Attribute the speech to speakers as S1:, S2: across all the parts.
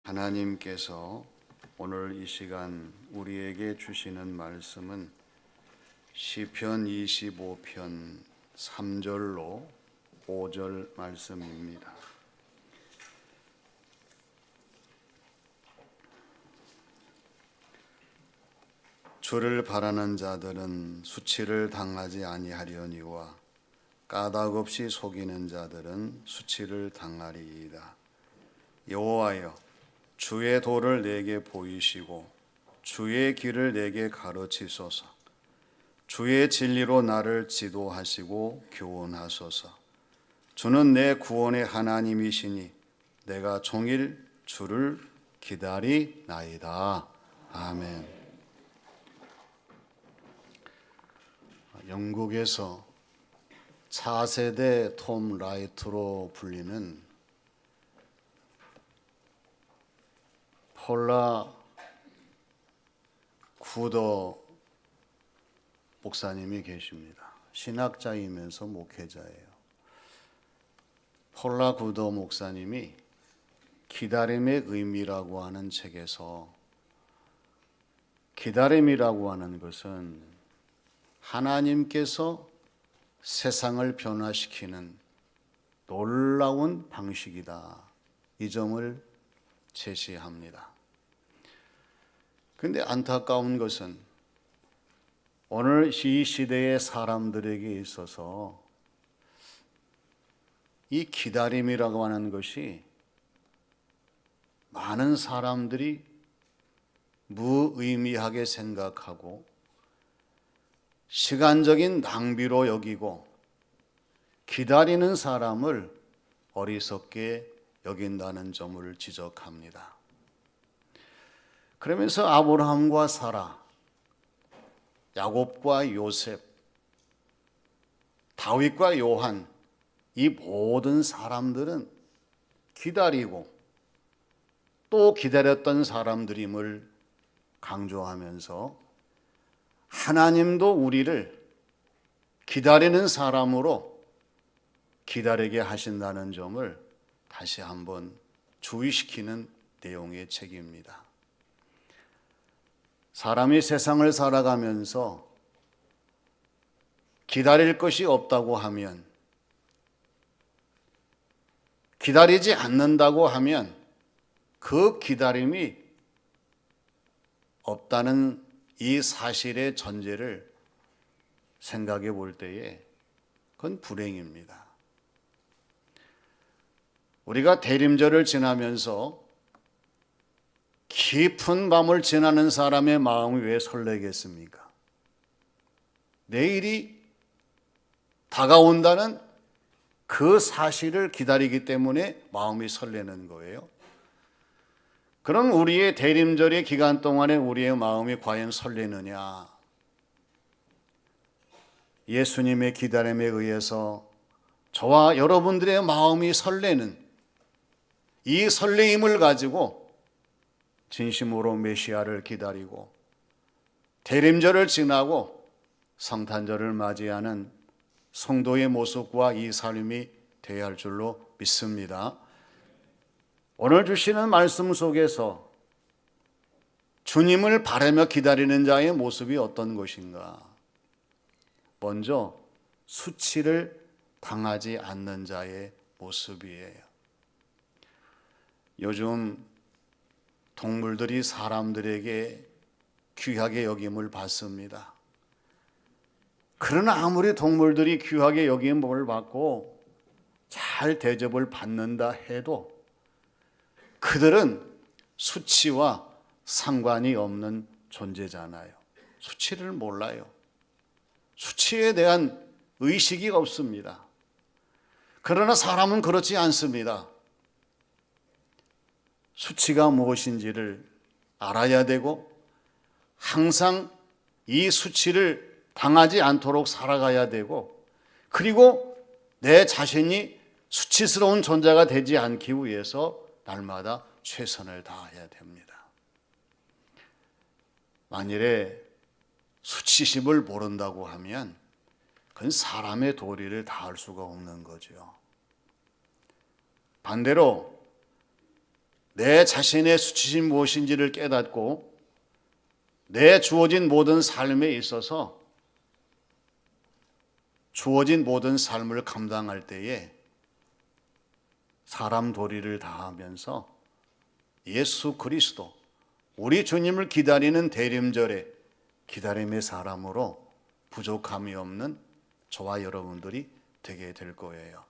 S1: 하나님께서 오늘 이 시간 우리에게 주시는 말씀은 시편 25편 3절로 5절 말씀입니다. 주를 바라는 자들은 수치를 당하지 아니하려니와 까닭없이 속이는 자들은 수치를 당하리이다. 여호와여, 주의 도를 내게 보이시고 주의 길을 내게 가르치소서. 주의 진리로 나를 지도하시고 교훈하소서. 주는 내 구원의 하나님이시니 내가 종일 주를 기다리나이다. 아멘. 영국에서 차세대 톰 라이트로 불리는 폴라 구더 목사님이 계십니다. 신학자이면서 목회자예요. 폴라 구더 목사님이 기다림의 의미라고 하는 책에서 기다림이라고 하는 것은 하나님께서 세상을 변화시키는 놀라운 방식이다, 이 점을 제시합니다. 그런데 안타까운 것은 오늘 이 시대의 사람들에게 있어서 이 기다림이라고 하는 것이 많은 사람들이 무의미하게 생각하고 시간적인 낭비로 여기고 기다리는 사람을 어리석게 여긴다는 점을 지적합니다. 그러면서 아브라함과 사라, 야곱과 요셉, 다윗과 요한, 이 모든 사람들은 기다리고 또 기다렸던 사람들임을 강조하면서 하나님도 우리를 기다리는 사람으로 기다리게 하신다는 점을 다시 한번 주의시키는 내용의 책입니다. 사람이 세상을 살아가면서 기다릴 것이 없다고 하면, 기다리지 않는다고 하면 그 기다림이 없다는 이 사실의 전제를 생각해 볼 때에 그건 불행입니다. 우리가 대림절을 지나면서 깊은 밤을 지나는 사람의 마음이 왜 설레겠습니까? 내일이 다가온다는 그 사실을 기다리기 때문에 마음이 설레는 거예요. 그럼 우리의 대림절의 기간 동안에 우리의 마음이 과연 설레느냐? 예수님의 기다림에 의해서 저와 여러분들의 마음이 설레는 이 설레임을 가지고 진심으로 메시아를 기다리고 대림절을 지나고 성탄절을 맞이하는 성도의 모습과 이 삶이 되어야 할 줄로 믿습니다. 오늘 주시는 말씀 속에서 주님을 바라며 기다리는 자의 모습이 어떤 것인가? 먼저 수치를 당하지 않는 자의 모습이에요. 요즘 동물들이 사람들에게 귀하게 여김을 받습니다. 그러나 아무리 동물들이 귀하게 여김을 받고 잘 대접을 받는다 해도 그들은 수치와 상관이 없는 존재잖아요. 수치를 몰라요. 수치에 대한 의식이 없습니다. 그러나 사람은 그렇지 않습니다. 수치가 무엇인지를 알아야 되고 항상 이 수치를 당하지 않도록 살아가야 되고, 그리고 내 자신이 수치스러운 존재가 되지 않기 위해서 날마다 최선을 다해야 됩니다. 만일에 수치심을 모른다고 하면 그건 사람의 도리를 다할 수가 없는 거죠. 반대로 내 자신의 수치심이 무엇인지를 깨닫고 내 주어진 모든 삶에 있어서 주어진 모든 삶을 감당할 때에 사람 도리를 다하면서 예수 그리스도 우리 주님을 기다리는 대림절에 기다림의 사람으로 부족함이 없는 저와 여러분들이 되게 될 거예요.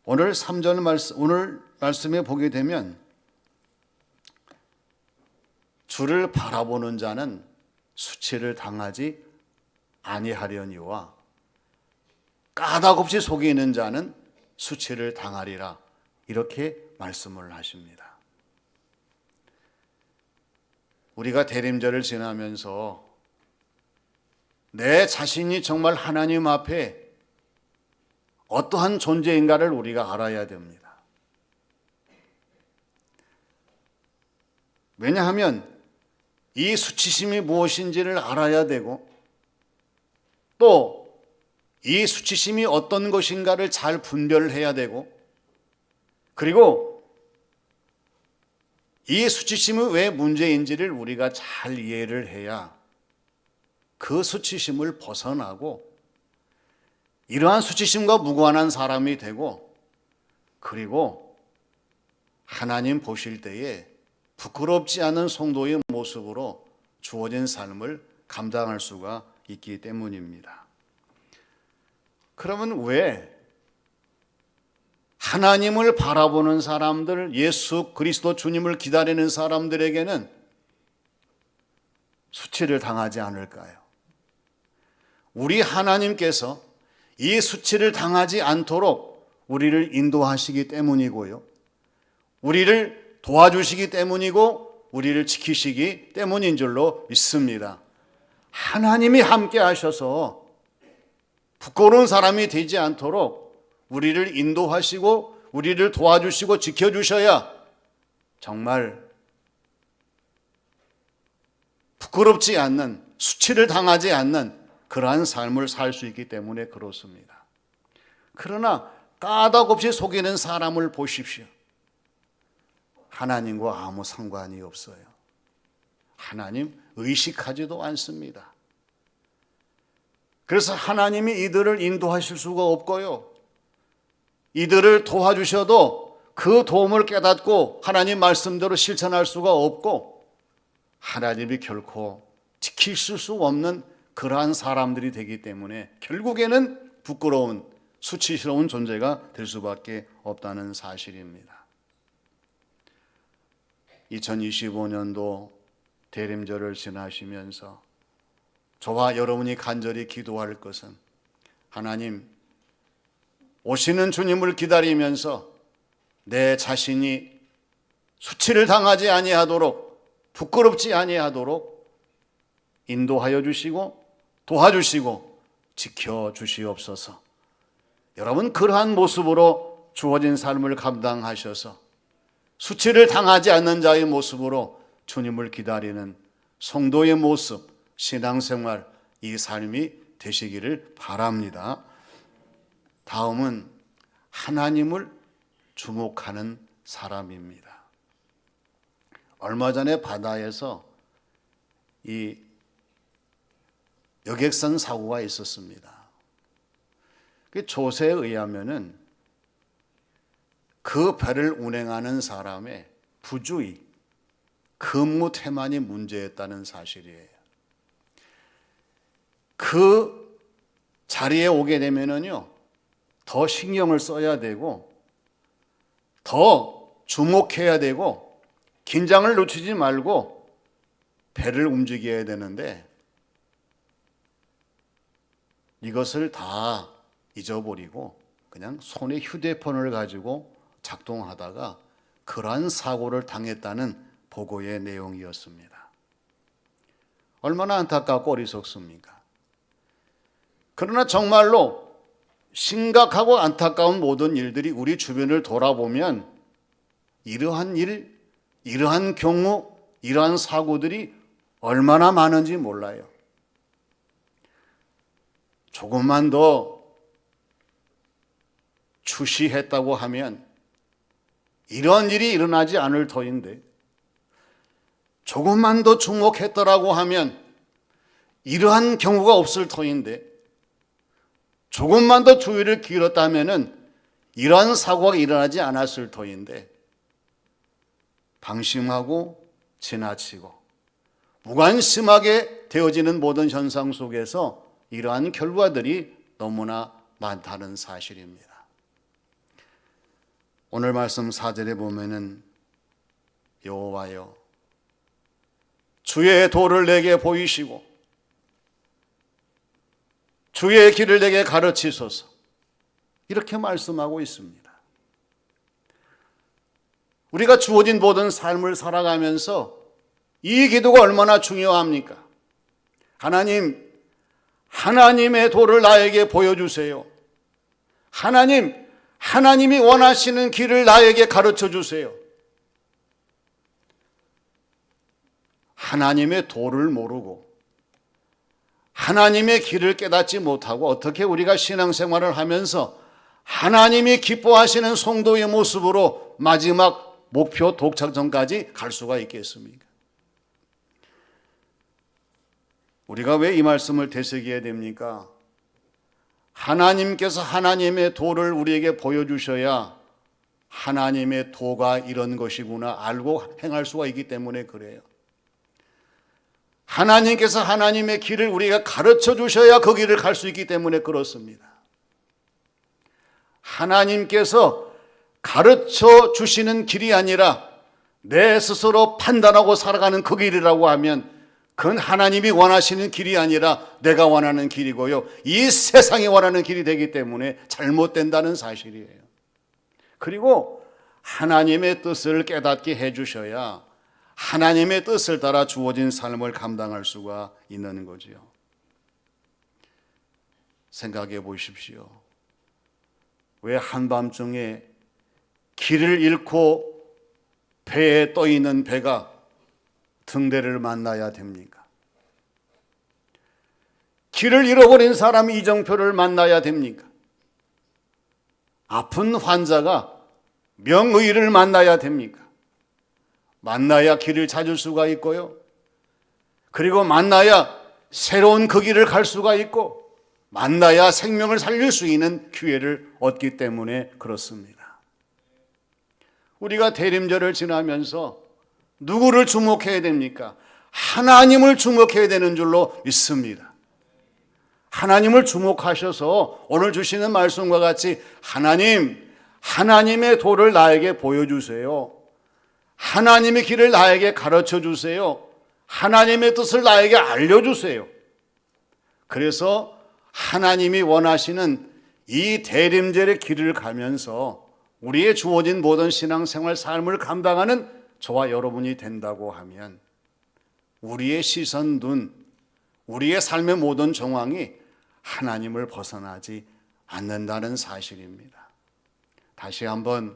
S1: 오늘 3절 말씀, 오늘 말씀에 보게 되면 주를 바라보는 자는 수치를 당하지 아니하려니와 까닭없이 속이는 자는 수치를 당하리라, 이렇게 말씀을 하십니다. 우리가 대림절을 지나면서 내 자신이 정말 하나님 앞에 어떠한 존재인가를 우리가 알아야 됩니다. 왜냐하면 이 수치심이 무엇인지를 알아야 되고 또 이 수치심이 어떤 것인가를 잘 분별을 해야 되고 그리고 이 수치심이 왜 문제인지를 우리가 잘 이해를 해야 그 수치심을 벗어나고 이러한 수치심과 무관한 사람이 되고 그리고 하나님 보실 때에 부끄럽지 않은 성도의 모습으로 주어진 삶을 감당할 수가 있기 때문입니다. 그러면 왜 하나님을 바라보는 사람들, 예수 그리스도 주님을 기다리는 사람들에게는 수치를 당하지 않을까요? 우리 하나님께서 이 수치를 당하지 않도록 우리를 인도하시기 때문이고요. 우리를 도와주시기 때문이고 우리를 지키시기 때문인 줄로 믿습니다. 하나님이 함께 하셔서 부끄러운 사람이 되지 않도록 우리를 인도하시고 우리를 도와주시고 지켜주셔야 정말 부끄럽지 않는, 수치를 당하지 않는 그러한 삶을 살 수 있기 때문에 그렇습니다. 그러나 까닭없이 속이는 사람을 보십시오. 하나님과 아무 상관이 없어요. 하나님 의식하지도 않습니다. 그래서 하나님이 이들을 인도하실 수가 없고요. 이들을 도와주셔도 그 도움을 깨닫고 하나님 말씀대로 실천할 수가 없고 하나님이 결코 지키실 수 없는 그러한 사람들이 되기 때문에 결국에는 부끄러운, 수치스러운 존재가 될 수밖에 없다는 사실입니다. 2025년도 대림절을 지나시면서 저와 여러분이 간절히 기도할 것은 하나님, 오시는 주님을 기다리면서 내 자신이 수치를 당하지 아니하도록, 부끄럽지 아니하도록 인도하여 주시고 도와주시고 지켜주시옵소서. 여러분, 그러한 모습으로 주어진 삶을 감당하셔서 수치를 당하지 않는 자의 모습으로 주님을 기다리는 성도의 모습, 신앙생활, 이 삶이 되시기를 바랍니다. 다음은 하나님을 주목하는 사람입니다. 얼마 전에 바다에서 이 여객선 사고가 있었습니다. 그 조세에 의하면은 그 배를 운행하는 사람의 부주의, 근무 태만이 문제였다는 사실이에요. 그 자리에 오게 되면은요, 더 신경을 써야 되고, 더 주목해야 되고, 긴장을 놓치지 말고 배를 움직여야 되는데, 이것을 다 잊어버리고 그냥 손에 휴대폰을 가지고 작동하다가 그러한 사고를 당했다는 보고의 내용이었습니다. 얼마나 안타깝고 어리석습니까? 그러나 정말로 심각하고 안타까운 모든 일들이 우리 주변을 돌아보면 이러한 일, 이러한 경우, 이러한 사고들이 얼마나 많은지 몰라요. 조금만 더 주시했다고 하면 이런 일이 일어나지 않을 터인데, 조금만 더 주목했더라고 하면 이러한 경우가 없을 터인데, 조금만 더 주의를 기울였다면 이러한 사고가 일어나지 않았을 터인데, 방심하고 지나치고 무관심하게 되어지는 모든 현상 속에서 이러한 결과들이 너무나 많다는 사실입니다. 오늘 말씀 4절에 보면은 여호와여 주의 도를 내게 보이시고 주의 길을 내게 가르치소서, 이렇게 말씀하고 있습니다. 우리가 주어진 모든 삶을 살아가면서 이 기도가 얼마나 중요합니까? 하나님, 하나님의 도를 나에게 보여주세요. 하나님이 원하시는 길을 나에게 가르쳐 주세요. 하나님의 도를 모르고 하나님의 길을 깨닫지 못하고 어떻게 우리가 신앙생활을 하면서 하나님이 기뻐하시는 성도의 모습으로 마지막 목표 도착점까지 갈 수가 있겠습니까? 우리가 왜 이 말씀을 되새겨야 됩니까? 하나님께서 하나님의 도를 우리에게 보여주셔야 하나님의 도가 이런 것이구나 알고 행할 수가 있기 때문에 그래요. 하나님께서 하나님의 길을 우리가 가르쳐 주셔야 그 길을 갈 수 있기 때문에 그렇습니다. 하나님께서 가르쳐 주시는 길이 아니라 내 스스로 판단하고 살아가는 그 길이라고 하면 그건 하나님이 원하시는 길이 아니라 내가 원하는 길이고요, 이 세상이 원하는 길이 되기 때문에 잘못된다는 사실이에요. 그리고 하나님의 뜻을 깨닫게 해주셔야 하나님의 뜻을 따라 주어진 삶을 감당할 수가 있는 거지요. 생각해 보십시오. 왜 한밤중에 길을 잃고 배에 떠 있는 배가 등대를 만나야 됩니까? 길을 잃어버린 사람이 이정표를 만나야 됩니까? 아픈 환자가 명의를 만나야 됩니까? 만나야 길을 찾을 수가 있고요, 그리고 만나야 새로운 그 길을 갈 수가 있고, 만나야 생명을 살릴 수 있는 기회를 얻기 때문에 그렇습니다. 우리가 대림절을 지나면서 누구를 주목해야 됩니까? 하나님을 주목해야 되는 줄로 믿습니다. 하나님을 주목하셔서 오늘 주시는 말씀과 같이 하나님의 도를 나에게 보여주세요. 하나님의 길을 나에게 가르쳐 주세요. 하나님의 뜻을 나에게 알려주세요. 그래서 하나님이 원하시는 이 대림절의 길을 가면서 우리의 주어진 모든 신앙생활 삶을 감당하는 저와 여러분이 된다고 하면 우리의 시선, 눈, 우리의 삶의 모든 정황이 하나님을 벗어나지 않는다는 사실입니다. 다시 한번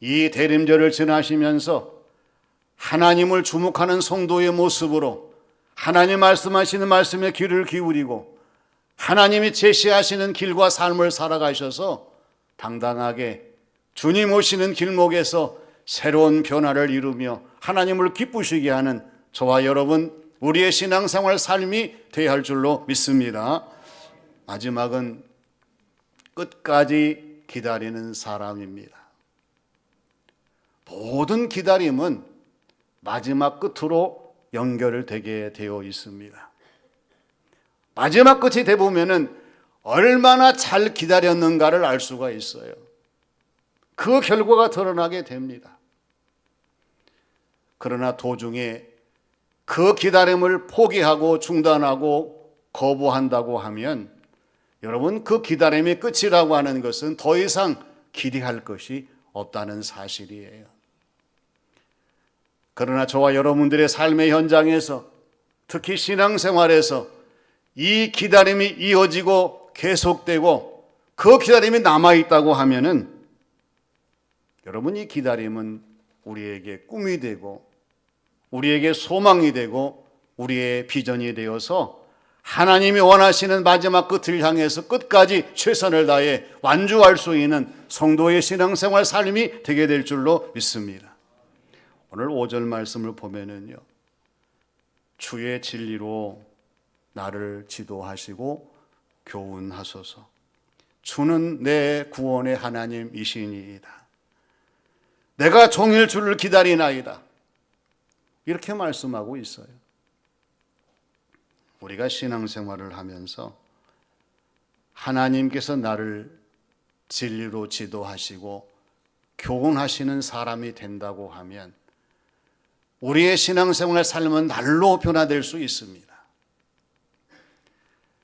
S1: 이 대림절을 지나시면서 하나님을 주목하는 성도의 모습으로 하나님 말씀하시는 말씀에 귀를 기울이고 하나님이 제시하시는 길과 삶을 살아가셔서 당당하게 주님 오시는 길목에서 새로운 변화를 이루며 하나님을 기쁘시게 하는 저와 여러분, 우리의 신앙생활 삶이 되어야 할 줄로 믿습니다. 마지막은 끝까지 기다리는 사람입니다. 모든 기다림은 마지막 끝으로 연결되게 되어 있습니다. 마지막 끝이 되보면은 얼마나 잘 기다렸는가를 알 수가 있어요. 그 결과가 드러나게 됩니다. 그러나 도중에 그 기다림을 포기하고 중단하고 거부한다고 하면 여러분, 그 기다림의 끝이라고 하는 것은 더 이상 기대할 것이 없다는 사실이에요. 그러나 저와 여러분들의 삶의 현장에서, 특히 신앙생활에서 이 기다림이 이어지고 계속되고 그 기다림이 남아있다고 하면은 여러분, 이 기다림은 우리에게 꿈이 되고 우리에게 소망이 되고 우리의 비전이 되어서 하나님이 원하시는 마지막 끝을 향해서 끝까지 최선을 다해 완주할 수 있는 성도의 신앙생활 삶이 되게 될 줄로 믿습니다. 오늘 5절 말씀을 보면은요, 주의 진리로 나를 지도하시고 교훈하소서. 주는 내 구원의 하나님이시니이다. 내가 종일 주를 기다리나이다. 이렇게 말씀하고 있어요. 우리가 신앙생활을 하면서 하나님께서 나를 진리로 지도하시고 교훈하시는 사람이 된다고 하면 우리의 신앙생활 삶은 날로 변화될 수 있습니다.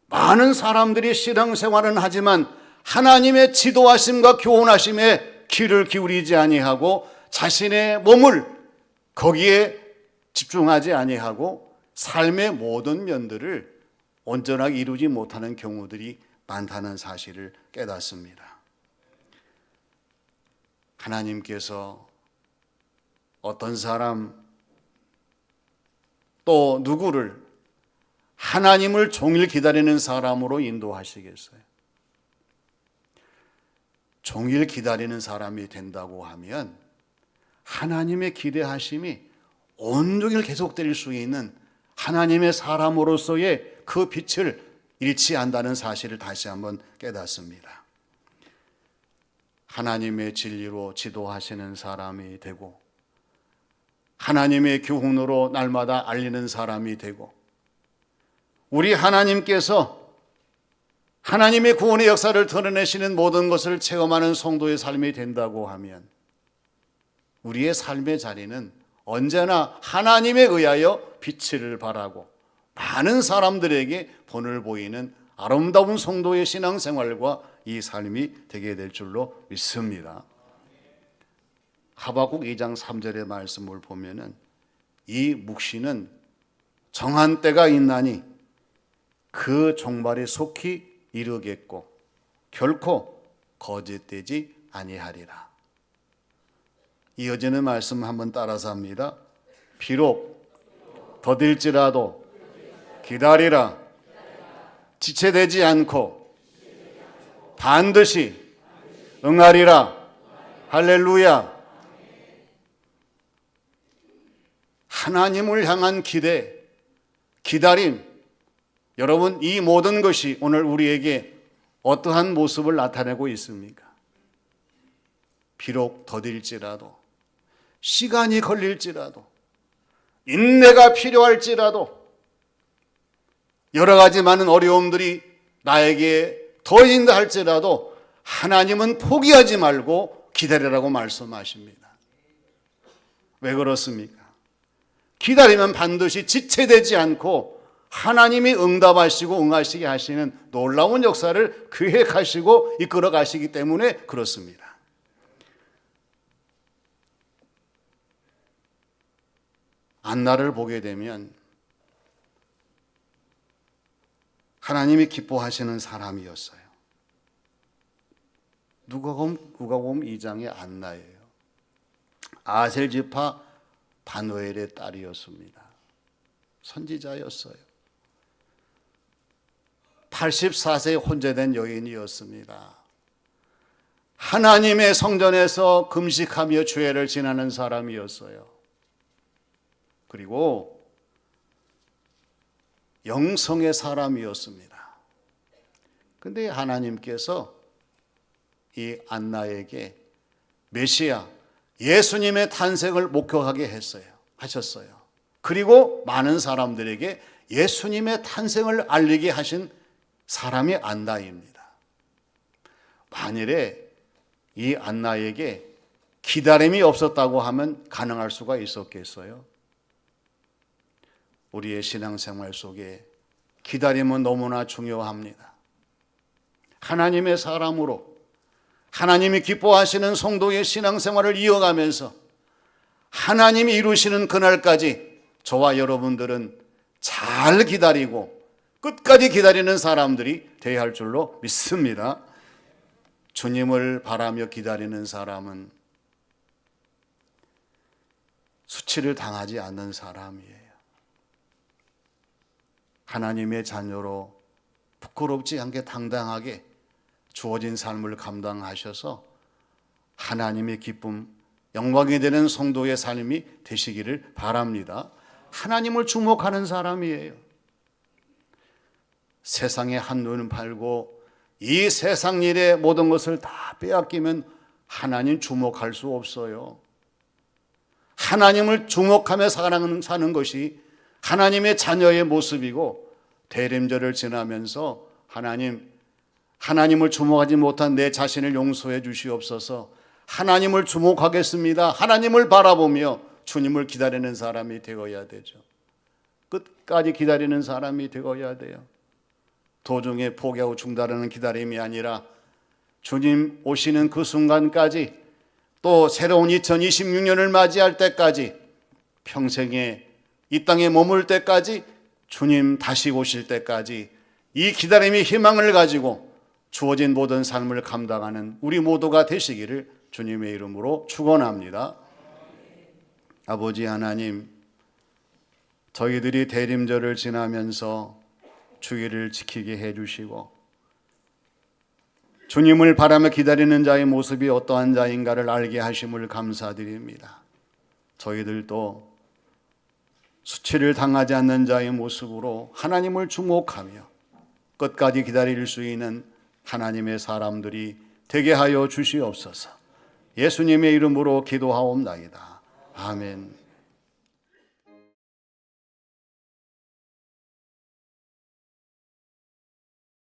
S1: 많은 사람들이 신앙생활은 하지만 하나님의 지도하심과 교훈하심에 귀를 기울이지 아니하고 자신의 몸을 거기에 집중하지 아니하고 삶의 모든 면들을 온전하게 이루지 못하는 경우들이 많다는 사실을 깨닫습니다. 하나님께서 어떤 사람 또 누구를 하나님을 종일 기다리는 사람으로 인도하시겠어요? 종일 기다리는 사람이 된다고 하면 하나님의 기대하심이 온종일 계속될 수 있는 하나님의 사람으로서의 그 빛을 잃지 않는다는 사실을 다시 한번 깨닫습니다. 하나님의 진리로 지도하시는 사람이 되고 하나님의 교훈으로 날마다 알리는 사람이 되고 우리 하나님께서 하나님의 구원의 역사를 드러내시는 모든 것을 체험하는 성도의 삶이 된다고 하면 우리의 삶의 자리는 언제나 하나님에 의하여 빛을 발하고 많은 사람들에게 본을 보이는 아름다운 성도의 신앙생활과 이 삶이 되게 될 줄로 믿습니다. 하박국 2장 3절의 말씀을 보면은 이 묵시는 정한 때가 있나니 그 종말에 속히 이르겠고 결코 거짓되지 아니하리라. 이어지는 말씀 한번 따라서 합니다. 비록 더딜지라도 기다리라. 지체되지 않고 반드시 응하리라. 할렐루야. 하나님을 향한 기대, 기다림, 여러분 이 모든 것이 오늘 우리에게 어떠한 모습을 나타내고 있습니까? 비록 더딜지라도, 시간이 걸릴지라도, 인내가 필요할지라도, 여러 가지 많은 어려움들이 나에게 더해진다 할지라도 하나님은 포기하지 말고 기다리라고 말씀하십니다. 왜 그렇습니까? 기다리면 반드시 지체되지 않고 하나님이 응답하시고 응하시게 하시는 놀라운 역사를 계획하시고 이끌어 가시기 때문에 그렇습니다. 안나를 보게 되면 하나님이 기뻐하시는 사람이었어요. 누가복음 2장의 안나예요. 아셀 지파 바누엘의 딸이었습니다. 선지자였어요. 84세에 혼재된 여인이었습니다. 하나님의 성전에서 금식하며 주애를 지나는 사람이었어요. 그리고 영성의 사람이었습니다. 그런데 하나님께서 이 안나에게 메시아 예수님의 탄생을 목격하게 하셨어요. 그리고 많은 사람들에게 예수님의 탄생을 알리게 하신 사람이 안나입니다. 만일에 이 안나에게 기다림이 없었다고 하면 가능할 수가 있었겠어요? 우리의 신앙생활 속에 기다림은 너무나 중요합니다. 하나님의 사람으로 하나님이 기뻐하시는 성도의 신앙생활을 이어가면서 하나님이 이루시는 그날까지 저와 여러분들은 잘 기다리고 끝까지 기다리는 사람들이 되어야 할 줄로 믿습니다. 주님을 바라며 기다리는 사람은 수치를 당하지 않는 사람이에요. 하나님의 자녀로 부끄럽지 않게 당당하게 주어진 삶을 감당하셔서 하나님의 기쁨, 영광이 되는 성도의 삶이 되시기를 바랍니다. 하나님을 주목하는 사람이에요. 세상에 한눈을 팔고 이 세상 일의 모든 것을 다 빼앗기면 하나님 주목할 수 없어요. 하나님을 주목하며 사는 것이 하나님의 자녀의 모습이고, 대림절을 지나면서 하나님을 주목하지 못한 내 자신을 용서해 주시옵소서. 하나님을 주목하겠습니다. 하나님을 바라보며 주님을 기다리는 사람이 되어야 되죠. 끝까지 기다리는 사람이 되어야 돼요. 도중에 포기하고 중단하는 기다림이 아니라 주님 오시는 그 순간까지, 또 새로운 2026년을 맞이할 때까지, 평생에 이 땅에 머물 때까지, 주님 다시 오실 때까지 이 기다림의 희망을 가지고 주어진 모든 삶을 감당하는 우리 모두가 되시기를 주님의 이름으로 축원합니다. 아버지 하나님, 저희들이 대림절을 지나면서 주의를 지키게 해주시고 주님을 바라며 기다리는 자의 모습이 어떠한 자인가를 알게 하심을 감사드립니다. 저희들도 수치를 당하지 않는 자의 모습으로 하나님을 주목하며 끝까지 기다릴 수 있는 하나님의 사람들이 되게 하여 주시옵소서. 예수님의 이름으로 기도하옵나이다. 아멘.